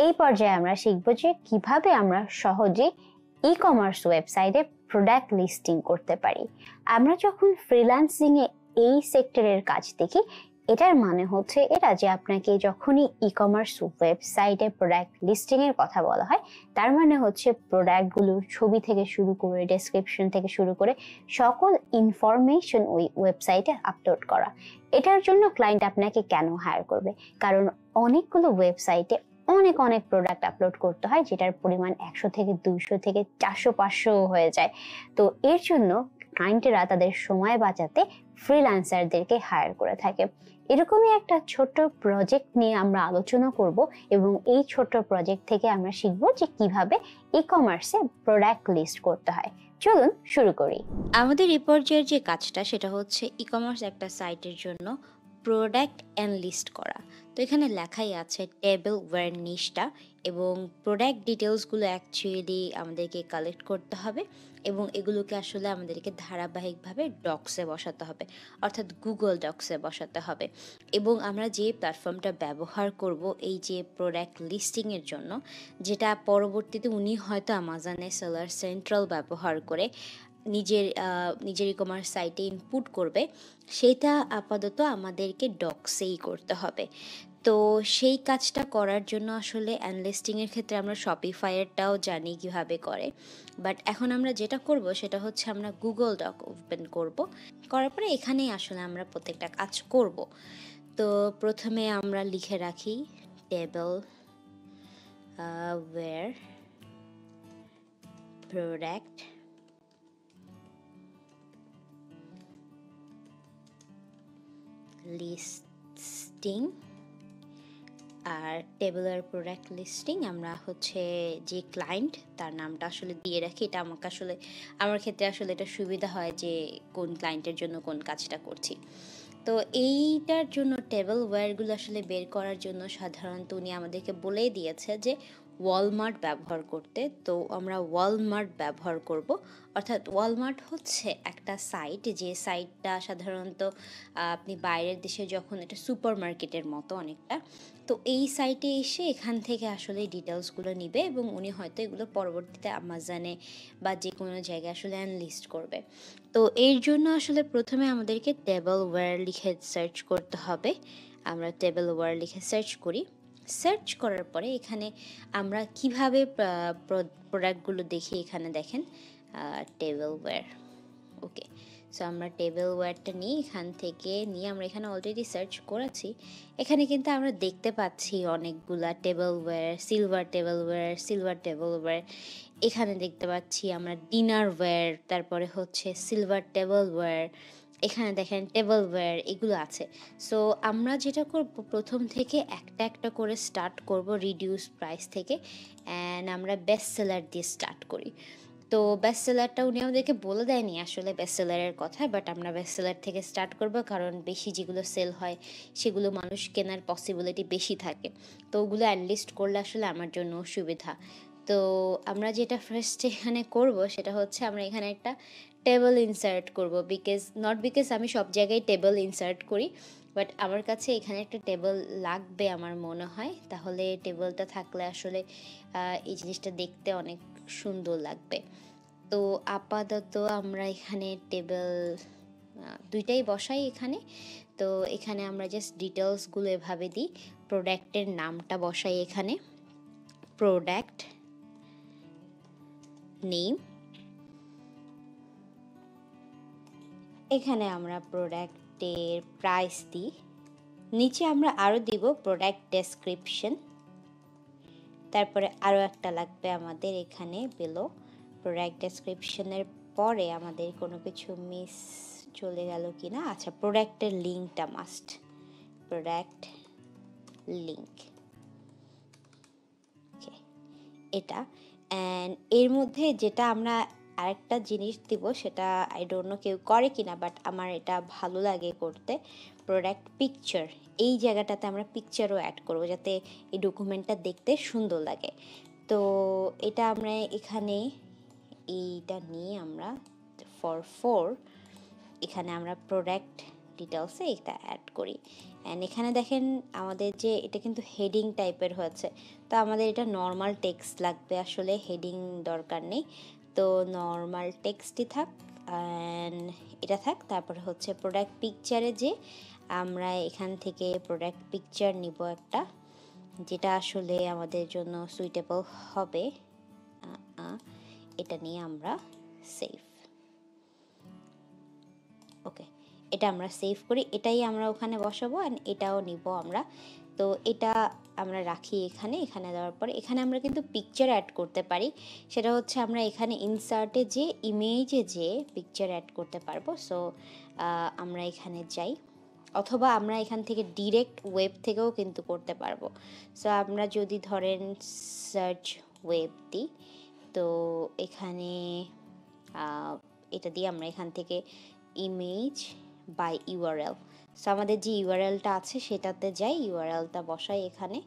এই পর্যায়ে আমরা শিখব যে কিভাবে আমরা সহজে ই-কমার্স ওয়েবসাইটে প্রোডাক্ট লিস্টিং করতে পারি। আমরা যখন ফ্রিল্যান্সিং এ এই সেক্টরের কাজ দেখি, এটার মানে হচ্ছে এটা যে আপনাকে যখনই ই-কমার্স ওয়েবসাইটে প্রোডাক্ট লিস্টিং এর কথা বলা হয়, তার মানে হচ্ছে প্রোডাক্টগুলোর ছবি থেকে শুরু করে ডেসক্রিপশন থেকে শুরু করে সকল ইনফরমেশন ওই ওয়েবসাইটে আপলোড করা। এটার জন্য ক্লায়েন্ট আপনাকে কেন হায়ার করবে? কারণ অনেকগুলো ওয়েবসাইটে অনেক অনেক প্রোডাক্ট আপলোড করতে হয়, যেটার পরিমাণ 100 থেকে 200 থেকে 400-500 হয়ে যায়। তো এর জন্য ক্লায়েন্টেরা তাদের সময় বাঁচাতে ফ্রিল্যান্সারদেরকে হায়ার করে থাকে। এরকমই একটা ছোট্ট প্রজেক্ট নিয়ে আমরা আলোচনা করব এবং এই ছোট্ট প্রজেক্ট থেকে আমরা শিখব যে কিভাবে ই-কমার্সে প্রোডাক্ট লিস্ট করতে হয়। চলুন শুরু করি। আমাদের এই পর্যায়ের যে কাজটা সেটা হচ্ছে ই-কমার্স একটা সাইটের জন্য প্রোডাক্ট অ্যান্ড লিস্ট করা। তো এখানে লেখাই আছে টেবিল ওয়্যার নিশটা, এবং প্রোডাক্ট ডিটেলসগুলো অ্যাকচুয়ালি আমাদেরকে কালেক্ট করতে হবে এবং এগুলোকে আসলে আমাদেরকে ধারাবাহিকভাবে ডক্সে বসাতে হবে, অর্থাৎ গুগল ডক্সে বসাতে হবে। এবং আমরা যে প্ল্যাটফর্মটা ব্যবহার করব এই যে প্রোডাক্ট লিস্টিংয়ের জন্য, যেটা পরবর্তীতে উনি হয়তো আমাজনে সেলার সেন্ট্রাল ব্যবহার করে নিজের ই-কমার্স সাইটে ইনপুট করবে, সেটা আপাতত আমাদেরকে ডক্সেই করতে হবে। তো সেই কাজটা করার জন্য আসলে অ্যানলিস্টিংয়ের ক্ষেত্রে আমরা শপিফাইয়েরটাও জানি কিভাবে করে, বাট এখন আমরা যেটা করব সেটা হচ্ছে আমরা গুগল ডক ওপেন করব। করার পরে এখানেই আসলে আমরা প্রত্যেকটা কাজ করব। তো প্রথমে আমরা লিখে রাখি টেবিল ওয়্যার প্রোডাক্ট লিস্টিং। আর টেবিলের প্রোডাক্ট লিস্টিং আমরা হচ্ছে যে ক্লায়েন্ট তার নামটা আসলে দিয়ে রাখি। এটা আমার ক্ষেত্রে আসলে এটা সুবিধা হয় যে কোন ক্লায়েন্টের জন্য কোন কাজটা করছি। তো এইটার জন্য টেবিল ওয়্যারগুলো আসলে বের করার জন্য সাধারণত উনি আমাদেরকে বলেই দিয়েছে যে ওয়ালমার্ট ব্যবহার করতে। তো আমরা ওয়ালমার্ট ব্যবহার করব। অর্থাৎ ওয়ালমার্ট হচ্ছে একটা সাইট, যে সাইটটা সাধারণত আপনি বাইরের দেশে যখন, এটা সুপার মার্কেটের মতো অনেকটা। তো এই সাইটে এসে এখান থেকে আসলে ডিটেলসগুলো নিবে এবং উনি হয়তো এগুলো পরবর্তীতে আমাজনে বা যে কোনো জায়গায় আসলে অ্যানলিস্ট করবে। তো এর জন্য আসলে প্রথমে আমাদেরকে টেবিল ওয়্যার লিখে সার্চ করতে হবে। আমরা টেবিল ওয়্যার লিখে সার্চ করি। সার্চ করার পরে এখানে আমরা কিভাবে প্রোডাক্টগুলো দেখি, এখানে দেখেন টেবিল ওয়্যার। ওকে, সো আমরা টেবিল ওয়্যারটা নিই, এখান থেকে নিয়ে আমরা এখানে অলরেডি সার্চ করেছি। এখানে কিন্তু আমরা দেখতে পাচ্ছি অনেকগুলা tableware, silver tableware, silver tableware. এখানে দেখতে পাচ্ছি আমরা ডিনার ওয়্যার, তারপরে হচ্ছে সিলভার টেবিল ওয়্যার, এখানে দেখেন টেবিল ওয়্যার, এগুলো আছে। সো আমরা যেটা করব, প্রথম থেকে একটা একটা করে স্টার্ট করব রিডিউস প্রাইস থেকে, অ্যান্ড আমরা বেস্ট সেলার দিয়ে স্টার্ট করি। তো বেস্ট সেলারটা উনি আমাদেরকে বলে দেয়নি আসলে বেস্ট সেলারের কথা, বাট আমরা বেস্ট সেলার থেকে স্টার্ট করব, কারণ বেশি যেগুলো সেল হয় সেগুলো মানুষ কেনার পসিবিলিটি বেশি থাকে। তো ওগুলো অ্যানলিস্ট করলে আসলে আমার জন্য সুবিধা। তো আমরা যেটা ফার্স্ট এখানে করব সেটা হচ্ছে আমরা এখানে একটা টেবিল ইনসার্ট করব, বিকজ আমি সব জায়গায় টেবিল ইনসার্ট করি, বাট আমার কাছে এখানে একটা টেবিল লাগবে আমার মনে হয়। তাহলে টেবিলটা থাকলে আসলে এই জিনিসটা দেখতে অনেক সুন্দর লাগবে। তো আপাতত আমরা এখানে টেবিল দুইটাই বসাই এখানে। তো এখানে আমরা জাস্ট ডিটেলসগুলো এভাবে দিই। প্রোডাক্টের নামটা বসাই এখানে, প্রোডাক্ট নেম। এখানে আমরা প্রোডাক্টের প্রাইস দিই। নিচে আমরা আরও দিব প্রোডাক্ট ডেসক্রিপশন। তারপরে আরও একটা লাগবে আমাদের এখানে বেলো। প্রোডাক্ট ডেসক্রিপশনের পরে আমাদের কোনো কিছু মিস চলে গেল কি না, আচ্ছা, প্রোডাক্টের লিঙ্কটা মাস্ট, প্রোডাক্ট লিঙ্ক, এটা। অ্যান্ড এর মধ্যে যেটা আমরা আরেকটা জিনিস দিব, সেটা আই ডোন্ট নো কেউ করে কিনা, বাট আমার এটা ভালো লাগে করতে, প্রোডাক্ট পিকচার। এই জায়গাটাতে আমরা পিকচারও অ্যাড করব যাতে এই ডকুমেন্টটা দেখতে সুন্দর লাগে। তো এটা আমরা এখানে এইটা নিয়ে আমরা ফর এখানে আমরা প্রোডাক্ট ডিটেলসে এটা অ্যাড করি। অ্যান্ড এখানে দেখেন আমাদের যে এটা কিন্তু হেডিং টাইপের হয়েছে, তো আমাদের এটা নর্মাল টেক্সট লাগবে, আসলে হেডিং দরকার নেই। তো নর্মাল টেক্সটই থাক অ্যান্ড এটা থাক। তারপরে হচ্ছে প্রোডাক্ট পিকচারে যে আমরা এখান থেকে প্রোডাক্ট পিকচার নিব একটা, যেটা আসলে আমাদের জন্য সুইটেবল হবে। এটা নিয়ে আমরা সেভ, ওকে, এটা আমরা সেভ করি, এটাই আমরা ওখানে বসাবো অ্যান্ড এটাও নিব আমরা। তো এটা আমরা রাখি এখানে। এখানে দেওয়ার পরে এখানে আমরা কিন্তু পিকচার অ্যাড করতে পারি, সেটা হচ্ছে আমরা এখানে ইনসার্টে যে ইমেজে যে পিকচার অ্যাড করতে পারবো। সো আমরা এখানে যাই, অথবা আমরা এখান থেকে ডিরেক্ট ওয়েব থেকেও কিন্তু করতে পারবো। সো আমরা যদি ধরেন সার্চ ওয়েব দিই, তো এখানে এটা দিয়ে আমরা এখান থেকে ইমেজ বাই ইউআরএল, সো আমাদের যে ইউআরএলটা আছে সেটাতে যাই, ইউআরএলটা বসাই এখানে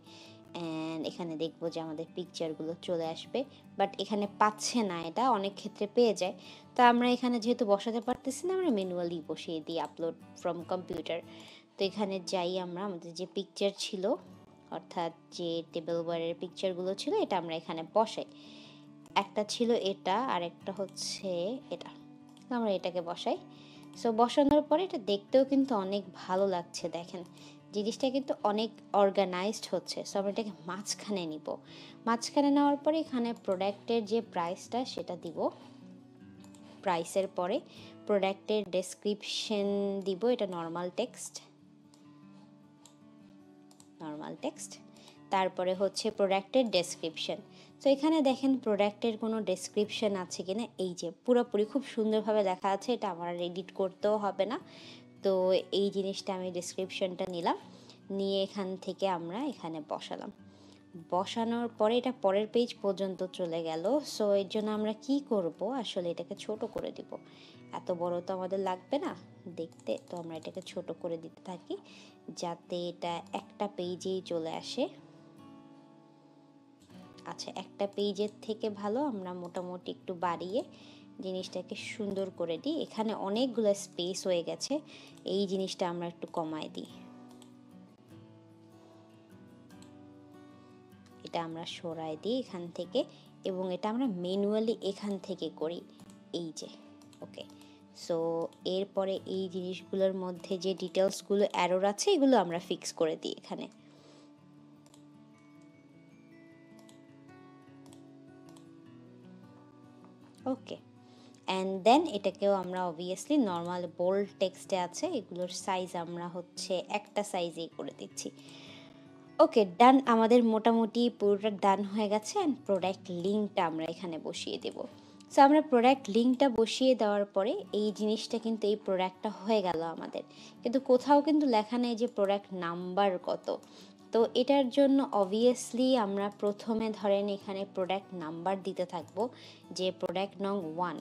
অ্যান্ড এখানে দেখবো যে আমাদের পিকচারগুলো চলে আসবে। বাট এখানে পাচ্ছে না, এটা অনেক ক্ষেত্রে পেয়ে যায়। তো আমরা এখানে যেহেতু বসাতে পারতেছি না, আমরা ম্যানুয়ালি বসিয়ে দিই আপলোড ফ্রম কম্পিউটার। তো এখানে যাই, আমরা আমাদের যে পিকচার ছিল, অর্থাৎ যে টেবিলওয়্যারের পিকচারগুলো ছিল, এটা আমরা এখানে বসাই। একটা ছিল এটা আর একটা হচ্ছে এটা, আমরা এটাকে বসাই। সো বসানোর পরে এটা দেখতেও কিন্তু অনেক ভালো লাগছে, দেখেন জিনিসটা কিন্তু অনেক অর্গানাইজড হচ্ছে। সো আমরা এটাকে মাঝখানে নিব, মাঝখানে নেওয়ার পরে এখানে প্রোডাক্টের যে প্রাইসটা সেটা দিব, প্রাইসের পরে প্রোডাক্টের ডেসক্রিপশন দিব, এটা নর্মাল টেক্সট, নর্মাল টেক্সট। তারপরে হচ্ছে প্রোডাক্টের ডেসক্রিপশন। তো এখানে দেখেন প্রোডাক্টের কোনো ডেসক্রিপশন আছে কিনা, এই যে পুরোপুরি খুব সুন্দরভাবে লেখা আছে, এটা আমার এডিট করতেও হবে না। তো এই জিনিসটা আমি ডেসক্রিপশনটা নিলাম, নিয়ে এখান থেকে আমরা এখানে বসালাম। বসানোর পরে এটা পরের পেজ পর্যন্ত চলে গেল। সো এর জন্য আমরা কি করব, আসলে এটাকে ছোট করে দিব, এত বড় তো আমাদের লাগবে না দেখতে। তো আমরা এটাকে ছোট করে দিতে থাকি যাতে এটা একটা পেজেই চলে আসে। আচ্ছা, একটা পেজের থেকে ভালো আমরা মোটামুটি একটু বাড়িয়ে জিনিসটাকে সুন্দর করে দিই। এখানে অনেকগুলো স্পেস হয়ে গেছে, এই জিনিসটা আমরা একটু কমায় দিই, এটা আমরা সরাই দিই এখান থেকে, এবং এটা আমরা ম্যানুয়ালি এখান থেকে করি, এই যে, ওকে। সো এরপরে এই জিনিসগুলোর মধ্যে যে ডিটেলসগুলো অ্যারোর আছে এগুলো আমরা ফিক্স করে দিই এখানে। ওকে, অ্যান্ড দেন এটাকেও আমরা অবভিয়াসলি নর্মাল বোল্ড টেক্সটে আছে, এগুলোর সাইজ আমরা হচ্ছে একটা সাইজেই করে দিচ্ছি। ওকে, ডান, আমাদের মোটামুটি পুরোটা ডান হয়ে গেছে। অ্যান্ড প্রোডাক্ট লিঙ্কটা আমরা এখানে বসিয়ে দেব। সো আমরা প্রোডাক্ট লিঙ্কটা বসিয়ে দেওয়ার পরে এই জিনিসটা কিন্তু, এই প্রোডাক্টটা হয়ে গেল আমাদের, কিন্তু কোথাও কিন্তু লেখা নেই যে প্রোডাক্ট নাম্বার কত। তো এটার জন্য অবভিয়াসলি আমরা প্রথমে ধরেন এখানে প্রোডাক্ট নাম্বার দিতে থাকবো, যে প্রোডাক্ট নং 1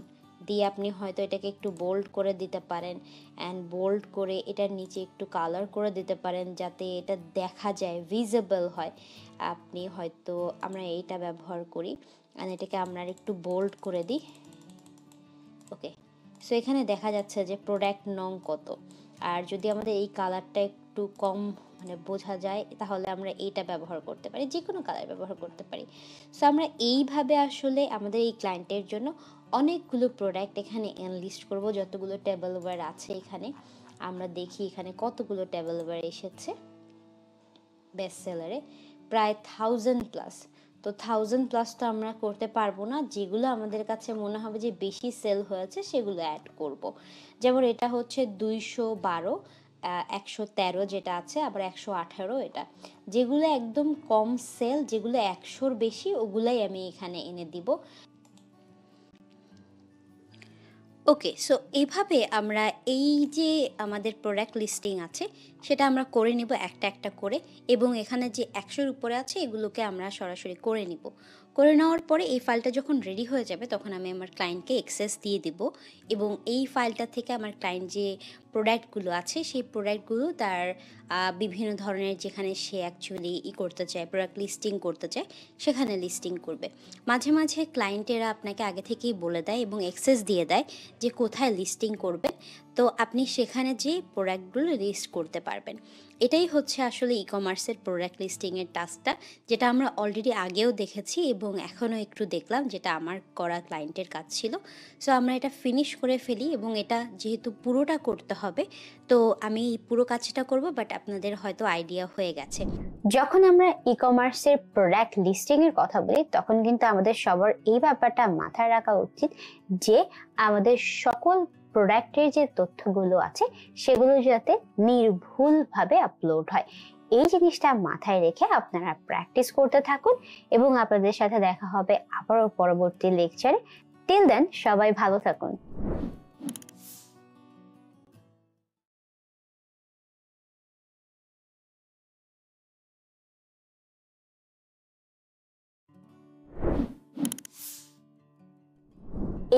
দিয়ে আপনি হয়তো এটাকে একটু বোল্ড করে দিতে পারেন, অ্যান্ড বোল্ড করে এটার নিচে একটু কালার করে দিতে পারেন যাতে এটা দেখা যায়, ভিজিবল হয়। আপনি হয়তো, আমরা এইটা ব্যবহার করি, অ্যান্ড এটাকে আমরা একটু বোল্ড করে দিই, ওকে। সো এখানে দেখা যাচ্ছে যে প্রোডাক্ট নং কত। আর যদি আমাদের এই কালারটা একটু কম মানে বোঝা যায়, তাহলে আমরা এইটা ব্যবহার করতে পারি, যে কোনো কালার ব্যবহার করতে পারি। সো আমরা এইভাবে আসলে আমাদের এই ক্লায়েন্টের জন্য অনেকগুলো প্রোডাক্ট এখানে এনলিস্ট করব, যতগুলো টেবিলওয়্যার আছে এখানে। আমরা দেখি এখানে কতগুলো টেবিলওয়্যার এসেছে বেস্ট সেলারে, প্রায় 1000+। তো 1000+ তো আমরা করতে পারবো না, যেগুলো আমাদের কাছে মনে হবে যে বেশি সেল হয়েছে সেগুলো অ্যাড করব। যেমন এটা হচ্ছে 212, 113 যেটা আছে, আবার 118 এটা, যেগুলো একদম কম সেল, যেগুলো 100-র বেশি, ওগুলাই আমি এখানে এনে দিব। ওকে, সো এভাবে আমরা এই যে আমাদের প্রোডাক্ট লিস্টিং আছে সেটা আমরা করে নিব একটা একটা করে, এবং এখানে যে 100-র উপরে আছে এগুলোকে আমরা সরাসরি করে নিব। করে নেওয়ার পরে এই ফাইলটা যখন রেডি হয়ে যাবে তখন আমি আমার ক্লায়েন্টকে অ্যাক্সেস দিয়ে দিব, এবং এই ফাইলটা থেকে আমার ক্লায়েন্ট যে প্রোডাক্টগুলো আছে সেই প্রোডাক্টগুলো তার বিভিন্ন ধরনের, যেখানে সে অ্যাকচুয়ালি করতে চায়, প্রোডাক্ট লিস্টিং করতে চায়, সেখানে লিস্টিং করবে। মাঝে মাঝে ক্লায়েন্টেরা আপনাকে আগে থেকেই বলে দেয় এবং অ্যাক্সেস দিয়ে দেয় যে কোথায় লিস্টিং করবে। তো আপনি সেখানে যে প্রোডাক্টগুলো লিস্ট করতে পারবেন। এটাই হচ্ছে আসলে ই-কমার্সের প্রোডাক্ট লিস্টিংয়ের টাস্কটা, যেটা আমরা অলরেডি আগেও দেখেছি এবং এখনও একটু দেখলাম, যেটা আমার করা ক্লায়েন্টের কাজ ছিল। সো আমরা এটা ফিনিশ করে ফেলি এবং এটা যেহেতু পুরোটা করতে হবে, তো আমি এই পুরো কাজটা করব, বাট আপনাদের হয়তো আইডিয়া হয়ে গেছে। যখন আমরা ই কমার্সের প্রোডাক্ট লিস্টিং এর কথা বলি তখন কিন্তু আমাদের সবার এই ব্যাপারটা মাথায় রাখা উচিত যে আমাদের সকল প্রোডাক্টের যে তথ্যগুলো আছে সেগুলো যাতে নির্ভুলভাবে আপলোড হয়। এই জিনিসটা মাথায় রেখে আপনারা প্র্যাকটিস করতে থাকুন এবং আপনাদের সাথে দেখা হবে আবারও পরবর্তী লেকচারে। টিল দেন সবাই ভালো থাকুন।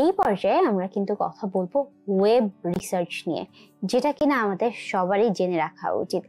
এই পর্যায়ে আমরা কিন্তু কথা বলবো ওয়েব রিসার্চ নিয়ে, যেটা কিনা আমাদের সবারই জেনে রাখা উচিত।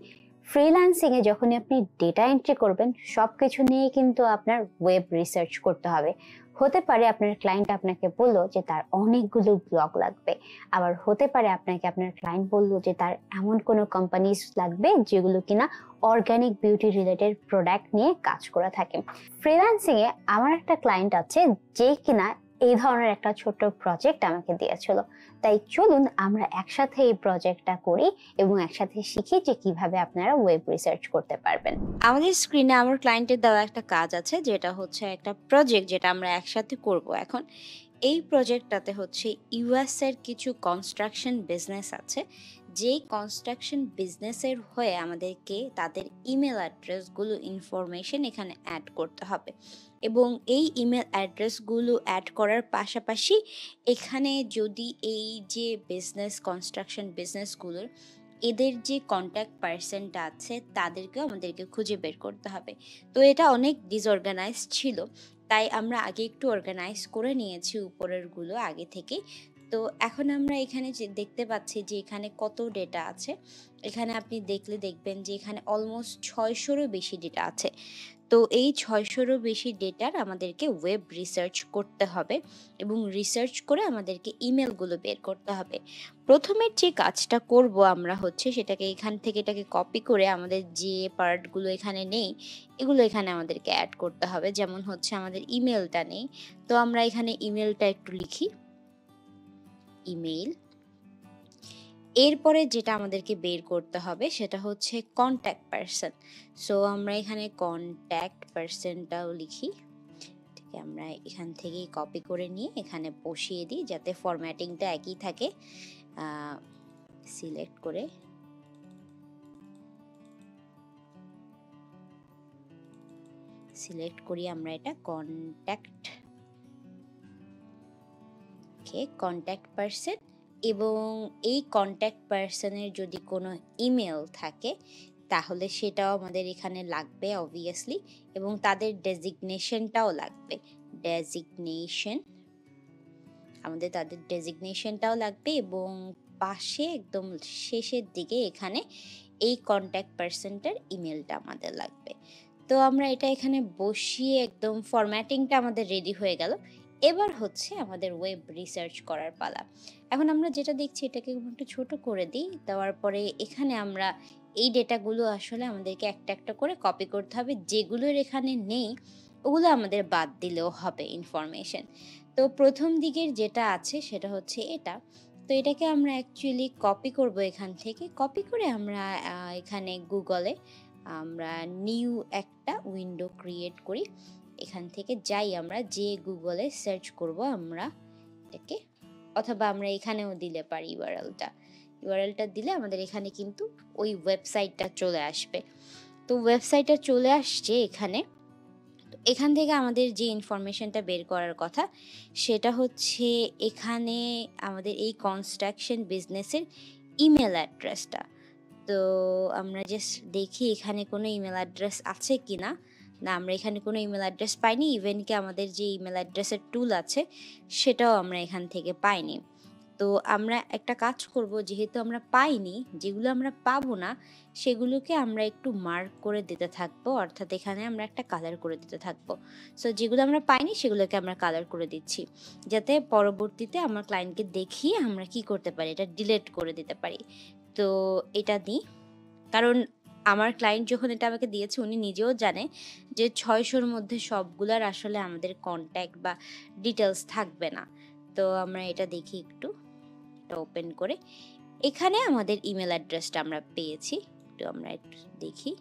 ফ্রিল্যান্সিং এ যখনই আপনি ডেটা এন্ট্রি করবেন সবকিছু নিয়ে কিন্তু আপনার ওয়েব রিসার্চ করতে হবে। হতে পারে আপনার ক্লায়েন্ট আপনাকে বললো যে তার অনেকগুলো ব্লগ লাগবে, আবার হতে পারে আপনার ক্লায়েন্ট বললো যে তার এমন কোনো কোম্পানিজ লাগবে যেগুলো কিনা অর্গানিক বিউটি রিলেটেড প্রোডাক্ট নিয়ে কাজ করে থাকে। ফ্রিল্যান্সিং এ আমার একটা ক্লায়েন্ট আছে যে কিনা এই ধরনের একটা ছোট্ট প্রজেক্ট আমাকে দিয়েছিল। তাই চলুন আমরা একসাথে এই প্রজেক্টটা করি এবং একসাথে শিখি যে কিভাবে আপনারা ওয়েব রিসার্চ করতে পারবেন। আমাদের স্ক্রিনে আমার ক্লায়েন্টের দেওয়া একটা কাজ আছে, যেটা হচ্ছে একটা প্রজেক্ট, যেটা আমরা একসাথে করব। এখন এই প্রজেক্টটাতে হচ্ছে ইউএস এর কিছু কনস্ট্রাকশন বিজনেস আছে, যেই কনস্ট্রাকশন বিজনেসের হয়ে আমাদেরকে তাদের ইমেল অ্যাড্রেসগুলো ইনফরমেশন এখানে অ্যাড করতে হবে। এবং এই ইমেল অ্যাড্রেসগুলো অ্যাড করার পাশাপাশি এখানে যদি এই যে কনস্ট্রাকশন বিজনেসগুলোর এদের যে কন্ট্যাক্ট পার্সনটা আছে তাদেরকেও আমাদেরকে খুঁজে বের করতে হবে। তো এটা অনেক ডিসঅর্গানাইজ ছিল, তাই আমরা আগে একটু অর্গানাইজ করে নিয়েছি উপরেরগুলো আগে থেকে। তো এখন আমরা এখানে যে দেখতে পাচ্ছি যে এখানে কত ডেটা আছে, এখানে আপনি দেখলে দেখবেন যে এখানে অলমোস্ট 600-রও বেশি ডেটা আছে। তো এই 600-রও বেশি ডেটার আমাদেরকে ওয়েব রিসার্চ করতে হবে এবং রিসার্চ করে আমাদেরকে ইমেলগুলো বের করতে হবে। প্রথমের যে কাজটা করব আমরা হচ্ছে সেটাকে এখান থেকে এটাকে কপি করে আমাদের যে পার্টগুলো এখানে নেই এগুলো এখানে আমাদেরকে অ্যাড করতে হবে। যেমন হচ্ছে আমাদের ইমেলটা নেই, তো আমরা এখানে ইমেলটা একটু লিখি, ইমেইল। এরপরে যেটা আমাদেরকে বের করতে হবে সেটা হচ্ছে কন্ট্যাক্ট পার্সন। সো আমরা এখানে কন্ট্যাক্ট পার্সনটাও লিখি, ঠিক আমরা এখান থেকেই কপি করে নিয়ে এখানে বসিয়ে দিই যাতে ফরম্যাটিংটা একই থাকে। সিলেক্ট করে করি আমরা এটা কন্ট্যাক্ট পার্সন। এবং এই কন্ট্যাক্ট পার্সনের যদি কোনো ইমেল থাকে তাহলে সেটাও আমাদের এখানে লাগবে অবভিয়াসলি, এবং তাদের ডেজিগনেশনটাও লাগবে। আমাদের তাদের ডেজিগনেশনটাও লাগবে এবং পাশে একদম শেষের দিকে এখানে এই কন্ট্যাক্ট পার্সনটার ইমেলটা আমাদের লাগবে। তো আমরা এটা এখানে বসিয়ে একদম ফরম্যাটিংটা আমাদের রেডি হয়ে গেল। এবার হচ্ছে আমাদের ওয়েব রিসার্চ করার পালা। এখন আমরা যেটা দেখছি এটাকে একটু ছোট করে দিই, দেওয়ার পরে এখানে আমরা এই ডেটাগুলো আসলে আমাদেরকে একটা একটা করে কপি করতে হবে। যেগুলোর এখানে নেই ওগুলো আমাদের বাদ দিলেও হবে ইনফরমেশন। তো প্রথম দিকের যেটা আছে সেটা হচ্ছে এটা। তো এটাকে আমরা অ্যাকচুয়ালি কপি করব এখান থেকে। কপি করে আমরা এখানে গুগলে আমরা নিউ একটা উইন্ডো ক্রিয়েট করি। এখান থেকে যাই আমরা যে গুগলে সার্চ করব আমরা এটাকে, অথবা আমরা এখানেও দিলে পারি ইউআরএলটা দিলে আমাদের এখানে কিন্তু ওই ওয়েবসাইটটা চলে আসবে। তো ওয়েবসাইটটা চলে আসছে এখানে। তো এখান থেকে আমাদের যে ইনফরমেশনটা বের করার কথা সেটা হচ্ছে এখানে আমাদের এই কনস্ট্রাকশন বিজনেসের ইমেল অ্যাড্রেসটা। তো আমরা জাস্ট দেখি এখানে কোনো ইমেল অ্যাড্রেস আছে কি না। না, আমরা এখানে কোনো ইমেল অ্যাড্রেস পাইনি। ইভেন কি আমাদের যে ইমেল অ্যাড্রেসের টুল আছে সেটাও আমরা এখান থেকে পাইনি। তো আমরা একটা কাজ করব, যেহেতু আমরা পাইনি, যেগুলো আমরা পাবো না সেগুলোকে আমরা একটু মার্ক করে দিতে থাকবো, অর্থাৎ এখানে আমরা একটা কালার করে দিতে থাকবো। সো যেগুলো আমরা পাইনি সেগুলোকে আমরা কালার করে দিচ্ছি, যাতে পরবর্তীতে আমার ক্লায়েন্টকে দেখিয়ে আমরা কি করতে পারি, এটা ডিলিট করে দিতে পারি। তো এটা দিই, কারণ আমার ক্লায়েন্ট যখন এটা আমাকে দিয়েছে উনি নিজেও জানে যে 600-র মধ্যে সবগুলার আসলে আমাদের কন্ট্যাক্ট বা ডিটেলস থাকবে না। তো আমরা এটা দেখি একটু, এটা ওপেন করে এখানে আমাদের ইমেল অ্যাড্রেসটা আমরা পেয়েছি। একটু আমরা একটু দেখি,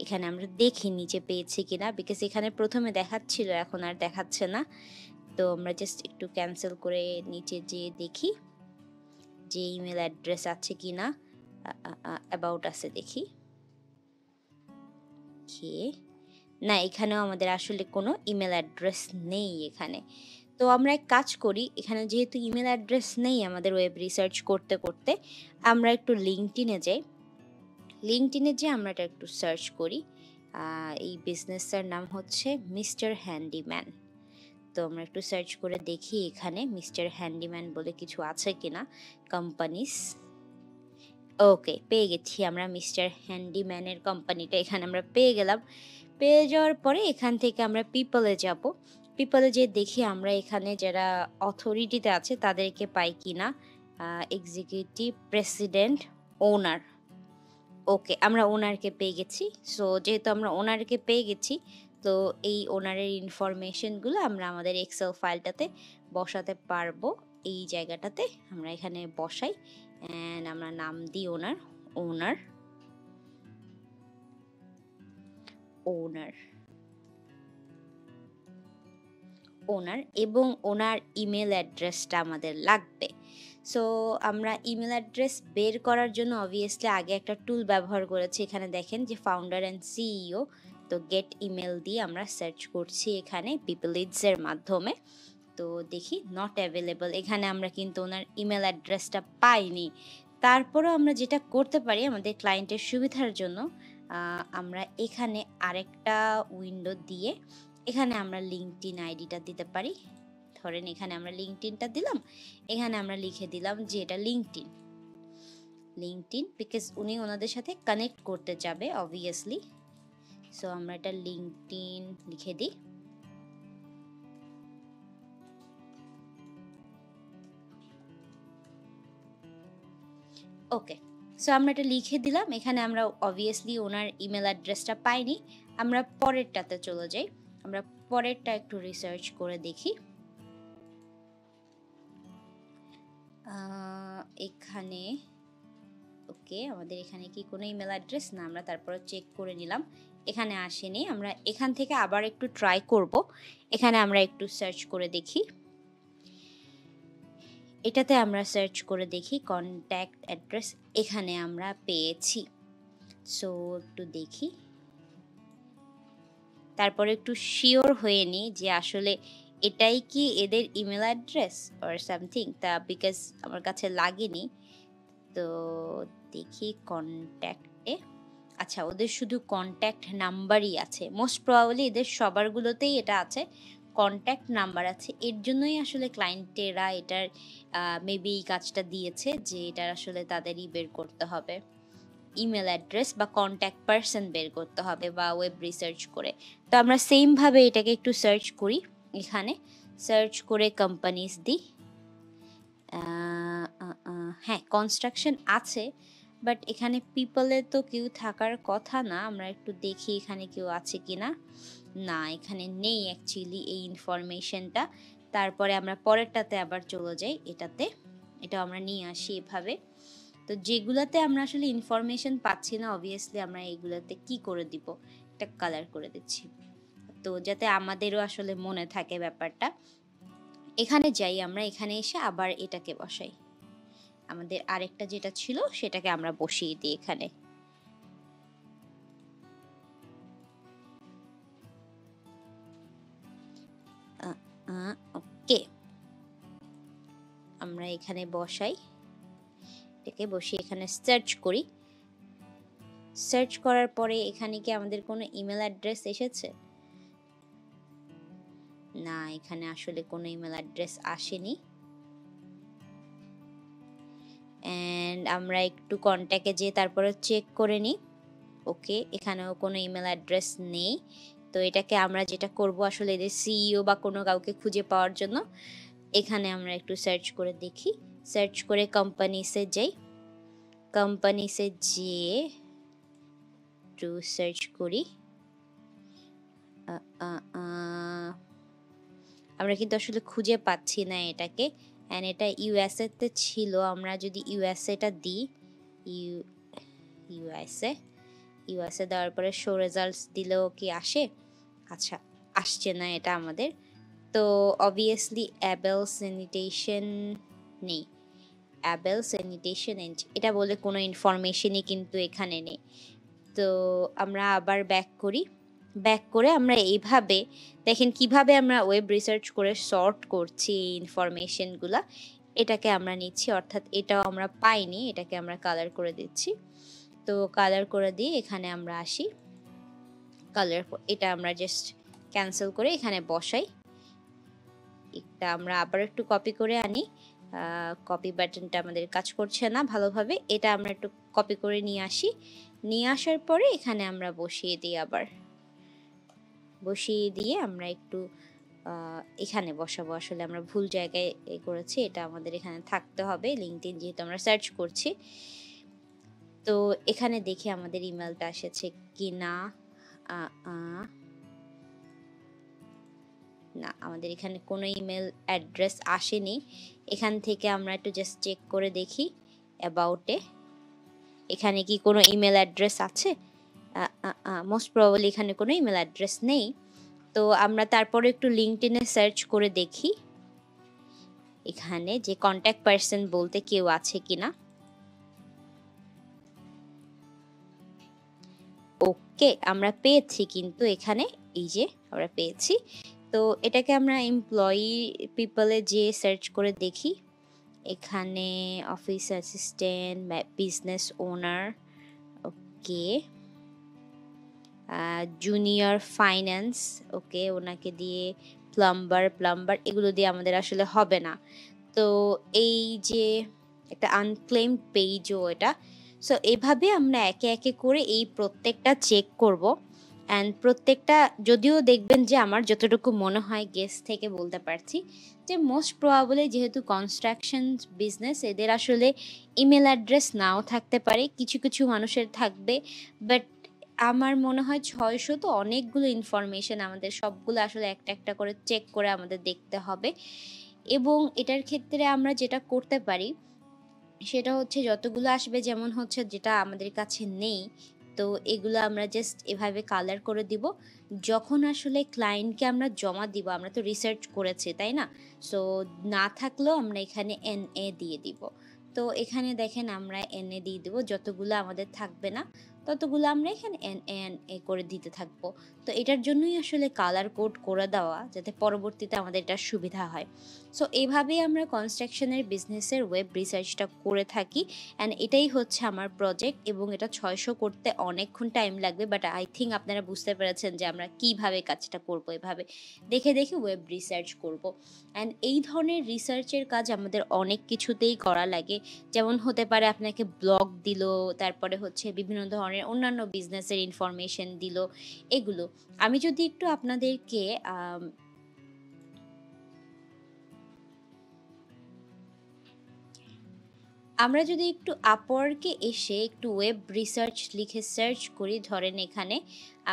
এখানে আমরা দেখি নিচে পেয়েছি কিনা, বিকজ এখানে প্রথমে দেখাচ্ছিল, এখন আর দেখাচ্ছে না। তো আমরা জাস্ট একটু ক্যান্সেল করে নিচে যেয়ে দেখি যে ইমেল অ্যাড্রেস আছে কিনা। অ্যাবাউট আছে দেখি, না এখানেও আমাদের আসলে কোনো ইমেল অ্যাড্রেস নেই এখানে। তো আমরা এক কাজ করি, এখানে যেহেতু ইমেল অ্যাড্রেস নেই আমাদের ওয়েব রিসার্চ করতে করতে আমরা একটু লিঙ্কডইনে যাই। লিঙ্কডইনে যে আমরা এটা একটু সার্চ করি, এই বিজনেসটার নাম হচ্ছে মিস্টার হ্যান্ডিম্যান। তো আমরা একটু সার্চ করে দেখি এখানে মিস্টার হ্যান্ডিম্যান বলে কিছু আছে কিনা কোম্পানিস। ওকে, পেয়ে গেছি আমরা মিস্টার হ্যান্ডিম্যানের কোম্পানিটা এখানে আমরা পেয়ে গেলাম। পেয়ে যাওয়ার পরে এখান থেকে আমরা পিপলে যাব। পিপলে যে দেখি আমরা এখানে যারা অথরিটিতে আছে তাদেরকে পাই কিনা, এক্সিকিউটিভ, প্রেসিডেন্ট, ওনার। ওকে, আমরা ওনারকে পেয়ে গেছি। সো যেহেতু আমরা ওনারকে পেয়ে গেছি, তো এই ওনারের ইনফরমেশনগুলো আমরা আমাদের এক্সেল ফাইলটাতে বসাতে পারবো। এই জায়গাটাতে আমরা এখানে বসাই, অ্যান্ড আমরা নাম দিই ওনার, ওনার, ওনার, ওনার, এবং ওনার ইমেল অ্যাড্রেসটা আমাদের লাগবে। সো আমরা ইমেল অ্যাড্রেস বের করার জন্য অবভিয়াসলি আগে একটা টুল ব্যবহার করেছি। এখানে দেখেন যে ফাউন্ডার অ্যান্ড সিইও। তো গেট ইমেল দিয়ে আমরা সার্চ করছি এখানে পিপলিডসের মাধ্যমে। তো দেখি নট অ্যাভেলেবল, এখানে আমরা কিন্তু ওনার ইমেল অ্যাড্রেসটা পাইনি। তারপরেও আমরা যেটা করতে পারি আমাদের ক্লায়েন্টের সুবিধার জন্য, আমরা এখানে আরেকটা উইন্ডো দিয়ে এখানে আমরা লিঙ্কডইন আইডিটা দিতে পারি। ধরেন এখানে আমরা লিঙ্কডইনটা দিলাম, এখানে আমরা লিখে দিলাম যে এটা লিঙ্কডইন, লিঙ্কডইন, বিকজ উনি ওনাদের সাথে কানেক্ট করতে যাবে অবভিয়াসলি। সো আমরা এটা লিঙ্কডইন লিখে দিই। ওকে, সো আমরা এটা লিখে দিলাম। এখানে আমরা অবভিয়াসলি ওনার ইমেল অ্যাড্রেসটা পাইনি। আমরা পরেরটাতে চলে যাই, আমরা পরেরটা একটু রিসার্চ করে দেখি। এখানে ওকে, আমাদের এখানে কি কোনো ইমেল অ্যাড্রেস না, আমরা তারপরে চেক করে নিলাম, এখানে আসেনি। আমরা এখান থেকে আবার একটু ট্রাই করব। এখানে আমরা একটু সার্চ করে দেখি, এটাতে আমরা সার্চ করে দেখি কন্ট্যাক্ট অ্যাড্রেস, এখানে আমরা পেয়েছি। সো একটু দেখি, তারপরে একটু শিওর হয়ে নিই যে আসলে এটাই কি এদের ইমেল অ্যাড্রেস অর সামথিং, তা বিকজ আমার কাছে লাগেনি। তো দেখি কন্ট্যাক্টে, আচ্ছা ওদের শুধু কন্ট্যাক্ট নাম্বারই আছে, মোস্ট প্রবাবলি এদের সবারগুলোতেই এটা আছে, কন্ট্যাক্ট নাম্বার আছে। এর জন্যই আসলে ক্লায়েন্টেরা এটার মেবি এই কাজটা দিয়েছে, যে এটার আসলে তাদেরই বের করতে হবে ইমেল অ্যাড্রেস বা কন্ট্যাক্ট পারসন বের করতে হবে বা ওয়েব রিসার্চ করে। তো আমরা সেমভাবে এটাকে একটু সার্চ করি, এখানে সার্চ করে কোম্পানিজ দিই। হ্যাঁ, কনস্ট্রাকশন আছে, বাট এখানে পিপলে তো কেউ থাকার কথা না। আমরা একটু দেখি এখানে কেউ আছে কিনা, না এখানে নেই অ্যাকচুয়ালি এই ইনফরমেশনটা। তারপরে আমরা পরেরটাতে আবার চলে যাই, এটাতে, এটা আমরা নিয়ে আসি এভাবে। তো যেগুলাতে আমরা আসলে ইনফরমেশন পাচ্ছি না অবভিয়াসলি আমরা এইগুলাতে কি করে দিব, একটা কালার করে দিচ্ছি, তো যাতে আমাদেরও আসলে মনে থাকে ব্যাপারটা। এখানে যাই আমরা, এখানে এসে আবার এটাকে বসাই, আমাদের আরেকটা যেটা ছিল সেটাকে আমরা বসিয়ে দিই এখানে। ওকে, আমরা এখানে বসাই, এটাকে বসিয়ে এখানে সার্চ করি। সার্চ করার পরে এখানে কি আমাদের কোনো ইমেল অ্যাড্রেস এসেছে? না, এখানে আসলে কোনো ইমেল অ্যাড্রেস আসেনি। অ্যান্ড আমরা একটু কন্ট্যাক্টে যেয়ে তারপরে চেক করে নিই। ওকে, এখানেও কোনো ইমেল অ্যাড্রেস নেই। তো এটাকে আমরা যেটা করব আসলে এদের সিইও বা কোনো কাউকে খুঁজে পাওয়ার জন্য এখানে আমরা একটু সার্চ করে দেখি। সার্চ করে কোম্পানিসে যাই। কোম্পানিসে যেয়ে একটু সার্চ করি। আমরা কিন্তু আসলে খুঁজে পাচ্ছি না এটাকে। অ্যান্ড এটা ইউএসএ তে ছিল। আমরা যদি ইউএসএটা দিই, ইউএসএ দেওয়ার পরে শো রেজাল্টস দিলেও কি আসে? আচ্ছা, আসছে না এটা আমাদের। তো অবভিয়াসলি অ্যাবেল স্যানিটেশন নেই। অ্যাবেল স্যানিটেশন এটা বলে কোনো ইনফরমেশনই কিন্তু এখানে নেই। তো আমরা আবার ব্যাক করি। ব্যাক করে আমরা এইভাবে দেখেন কিভাবে আমরা ওয়েব রিসার্চ করে সর্ট করছি এই ইনফরমেশনগুলা। এটাকে আমরা নিচ্ছি, অর্থাৎ এটাও আমরা পাইনি, এটাকে আমরা কালার করে দিচ্ছি। তো কালার করে দিয়ে এখানে আমরা আসি। কালার এটা আমরা জাস্ট ক্যান্সেল করে এখানে বসাই। এটা আমরা আবার একটু কপি করে আনি। কপি বাটনটা আমাদের কাজ করছে না ভালোভাবে। এটা আমরা একটু কপি করে নিয়ে আসি। নিয়ে আসার পরে এখানে আমরা বসিয়ে দিই। আবার বসিয়ে দিয়ে আমরা একটু এখানে বসাবো। আসলে আমরা ভুল জায়গায় করেছি, এটা আমাদের এখানে থাকতে হবে। লিঙ্কডইন যেহেতু আমরা সার্চ করছি, তো এখানে দেখি আমাদের ইমেলটা এসেছে কি না। না, আমাদের এখানে কোনো ইমেল অ্যাড্রেস আসেনি। এখান থেকে আমরা একটু জাস্ট চেক করে দেখি অ্যাবাউটে এখানে কি কোনো ইমেল অ্যাড্রেস আছে। মোস্ট প্রবাবলি এখানে কোনো ইমেল অ্যাড্রেস নেই। তো আমরা তারপরে একটু লিঙ্কডইনে সার্চ করে দেখি এখানে যে কন্ট্যাক্ট পারসন বলতে কেউ আছে কিনা। ওকে, আমরা পেয়েছি কিন্তু এখানে, এই যে আমরা পেয়েছি। তো এটাকে আমরা এমপ্লয়ি পিপলে যে সার্চ করে দেখি। এখানে অফিস অ্যাসিস্ট্যান্ট, বিজনেস ওনার, ওকে, জুনিয়র ফাইন্যান্স, ওকে, ওনাকে দিয়ে প্লাম্বার এগুলো দিয়ে আমাদের আসলে হবে না। তো এই যে একটা আনক্লেমড পেজও এটা। সো এভাবে আমরা একে একে করে এই প্রত্যেকটা চেক করব। অ্যান্ড প্রত্যেকটা, যদিও দেখবেন যে আমার যতটুকু মনে হয় গেস থেকে বলতে পারছি যে মোস্ট প্রবাবলি যেহেতু কনস্ট্রাকশন বিজনেস, এদের আসলে ইমেল অ্যাড্রেস নাও থাকতে পারে, কিছু কিছু মানুষের থাকবে। বাট আমার মনে হয় 600 তো অনেকগুলো ইনফরমেশন, আমাদের সবগুলো আসলে একটা একটা করে চেক করে আমাদের দেখতে হবে। এবং এটার ক্ষেত্রে আমরা যেটা করতে পারি সেটা হচ্ছে যতগুলো আসবে, যেমন হচ্ছে যেটা আমাদের কাছে নেই, তো এগুলো আমরা জাস্ট এভাবে কালার করে দিব। যখন আসলে ক্লায়েন্টকে আমরা জমা দিব, আমরা তো রিসার্চ করেছি তাই না, সো না থাকলেও আমরা এখানে NA দিয়ে দিব। তো এখানে দেখেন আমরা NA দিয়ে দেবো, যতগুলো আমাদের থাকবে না ততগুলো আমরা এখানে NA করে দিতে থাকবো। তো এটার জন্যই আসলে কালার কোড করে দেওয়া, যাতে পরবর্তীতে আমাদের এটা সুবিধা হয়। সো এইভাবেই আমরা কনস্ট্রাকশনের বিজনেসের ওয়েব রিসার্চটা করে থাকি। অ্যান্ড এটাই হচ্ছে আমার প্রজেক্ট, এবং এটা 600 করতে অনেকক্ষণ টাইম লাগবে। বাট আই থিঙ্ক আপনারা বুঝতে পেরেছেন যে আমরা কিভাবে কাজটা করব। এভাবে দেখে দেখে ওয়েব রিসার্চ করব। অ্যান্ড এই ধরনের রিসার্চের কাজ আমাদের অনেক কিছুতেই করা লাগে। যেমন হতে পারে আপনাকে ব্লগ দিল, তারপরে হচ্ছে বিভিন্ন ধরনের অন্যান্য বিজনেসের ইনফরমেশন দিল, এগুলো। আমি যদি একটু আপনাদেরকে আমরা যদি একটু আপওয়ার্কে এসে একটু ওয়েব রিসার্চ লিখে সার্চ করি, ধরেন এখানে